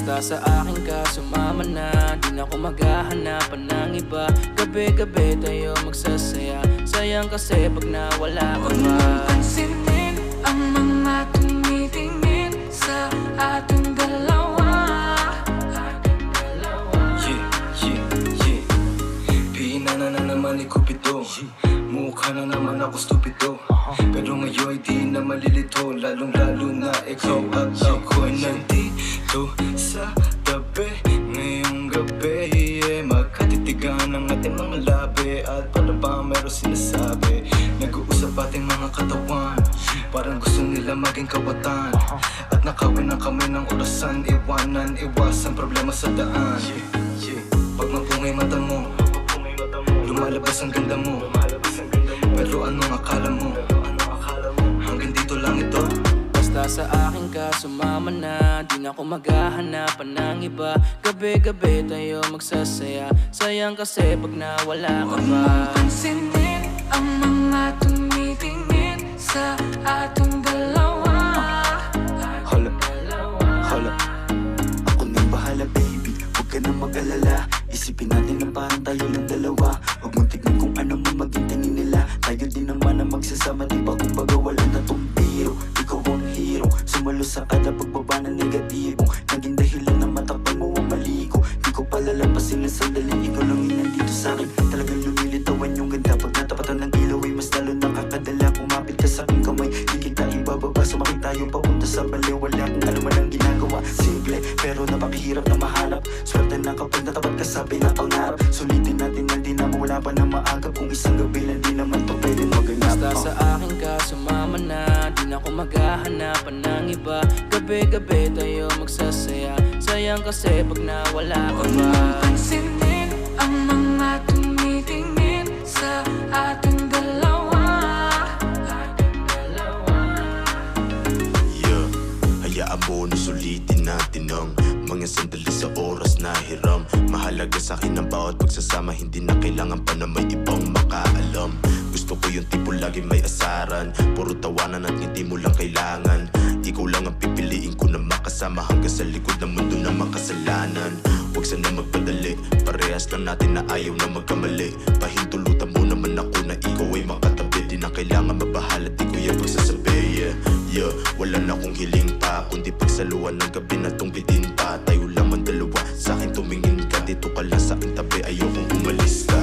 Basta sa akin ka sumama na, di na ako maghahanapan ng iba. Gabi-gabi tayo magsasaya, sayang kasi pag nawala ka Huwag pa. mong pansinin ang mga tumitingin sa ating dalawa. Pinana na naman ni Cupido, mukha na naman ako stupido. Pero ngayon di na malilito, lalong-lalo na ikaw at ako'y nandito sa tabi. Ngayong gabi, magkatitigan ang ating mga labi. At para ba meron sinasabi, nag-uusap ating mga katawan, parang gusto nila maging kawatan. At nakawin ang kamay ng orasan, iwanan, iwasan problema sa daan. Pag mapungay mata mo, lumalabas ang ganda mo. Pero anong akala mo? Hanggang dito lang ito. Basta sa akin ka sumama na, di na ako maghahanapan ng iba. Gabi-gabi tayo magsasaya, sayang kasi pag nawala ka Huwag pa. mong pansinin ang mga tumitingin sa ating dalawa. Hala, ako nang bahala baby, huwag ka nang mag-alala. Isipin natin na parang tayo lang dalawa. Huwag mong tignan kung ano man maging tingin nila. Tayo din naman ang magsasama, diba? Kumbaga wala na tong biro. Ikaw ang hero, sumalo sa kada pagbaba ng negatibong naging dahilan na matakpan mo ang mali ko. Di ko palalampasin ng sandali, ikaw lang yung nandito sa'kin. Talagang lumilitawan yung ganda. Pag natapatan ng ilaw ay mas lalo nakakadala. Kumapit ka sa'king kamay, di kita ibababa. Sumakit tayo papunta sa baliw, wala kung ano man ang ginagawa. Simple, pero napakahirap na mahanap. Swerte na kapag natapat ka sa pinapangarap. Sulitin natin na di na mawala pa na maagap. Kung isang gabi lang di naman to pwede maganap. Basta sa akin ka sumama na, di na ako maghahanapan ng iba. Gabi-gabi tayo magsasaya, sayang kasi pag nawala ka Huwag pa. mong pansinin ang mga tumitingin sa ating dalawa. Yeah, hayaan mo na sulitin natin ang mga sandali sa oras na hiram. Mahalaga sa akin ang bawat pagsasama, hindi na kailangan pa na may ibang makaalam. Gusto ko yung tipo lagi may asaran, puro tawanan at ngiti mo lang kailangan. Ikaw lang ang pipiliin ko na makasama hanggang sa likod ng mundo na makasalanan. Huwag sana magpadali, parehas lang natin na ayaw na magkamali. Pahintulutan mo naman ako na ikaw ay makatabi. Di na kailangan mabahala, di ko yung pagsasabi. Yeah, wala na akong hiling pa, kundi pagsaluhan ng gabi na tong bitin pa. Tayo lamang dalawa, sa'kin tumingin ka, dito ka lang sa'king tabi, ayokong umalis ka.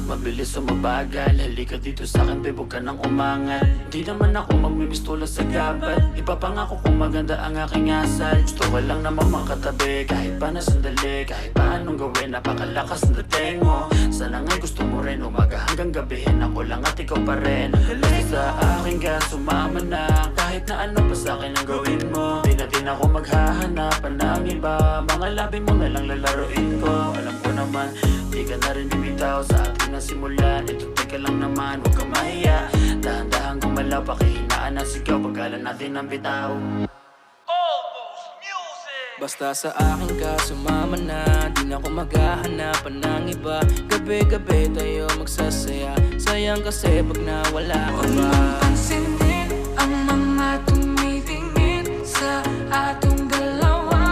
Mabilis o mabagal, halika dito sa'kin, babe, huwag ka nang umangal. Di naman ako magmimistola sa gabal, ipapangako kung maganda ang aking asal. Gusto ko lang naman makatabi, kahit pa na sandali. Kahit pa anong gawin, napakalakas ng dating mo. Sana nga'y gusto mo rin, umaga hanggang gabihin. Ako lang at ikaw pa rin. Basta sa akin ka sumama na, kahit na ano pa sa'kin ang gawin mo. Di na din ako maghahanapan ng iba, mga labi mo na lang lalaroin ko. Alam ko naman, di ka na rin bibitaw sa atin na simulan. Ito teka lang naman, huwag kang mahiya. Dahan-dahan gumalaw, pakihinaan ang sigaw, pagkala natin ang bitaw. Basta sa akin ka sumama na, di na ako maghahanapan ng iba. Gabi-gabi tayo magsasaya, sayang kasi pag nawala ka Huwag pa. mong pansinin ang mga tumitingin sa ating dalawa.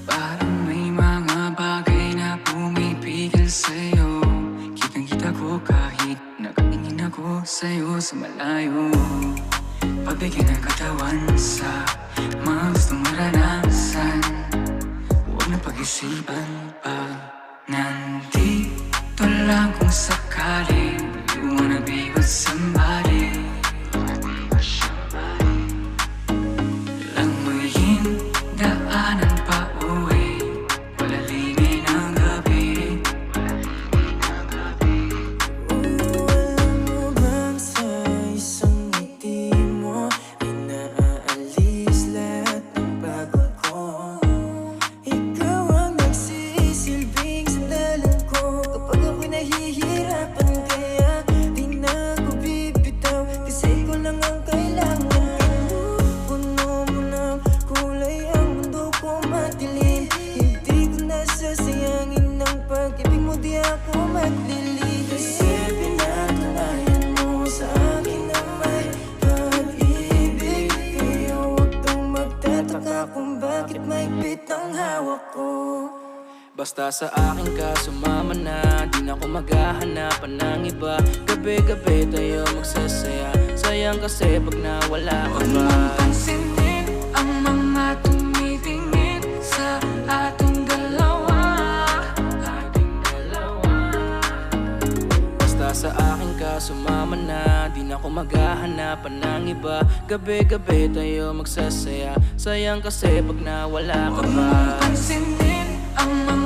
Parang may mga bagay na pumipigil sa'yo. Kitang-kita ko kahit nakatingin ako sa'yo sa malayo. Pabigyan ng katawan sa mga gustong maranasan. Huwag na pag-isipan pag nandito lang kung sakaling you wanna be with somebody. Langoyin daanan pa uwi, palalingin ang gabi. Alam mo bang sa isang ngiti mo ay naaalis lahat ng pagod ko? Ikaw ang nagsisilbing sandalan ko kapag ako'y nahihirapan, kaya di na ako bibitaw. Kasi ikaw lang ang kailangan ko. Puno mo ng kulay ang mundo ko madilim. Hindi ko nasasayangin ang pag-ibig mo, di ako maglilihim. Kasi pinatunayan mo sa akin na may pag-ibig mahigpit ang hawak ko. Basta sa akin ka sumama na, di na ako maghahanapan ng iba. Gabi-gabi tayo magsasaya, sayang kasi pag nawala ka Huwag ba. mong pansinin ang mga tumitingin sa ating dalawa. Basta sa akin ka sumama na, di na ako maghahanapan ng iba. Gabi-gabi tayo magsasaya, sayang kasi pag nawala ka Huwag ba. mong pansinin ang mga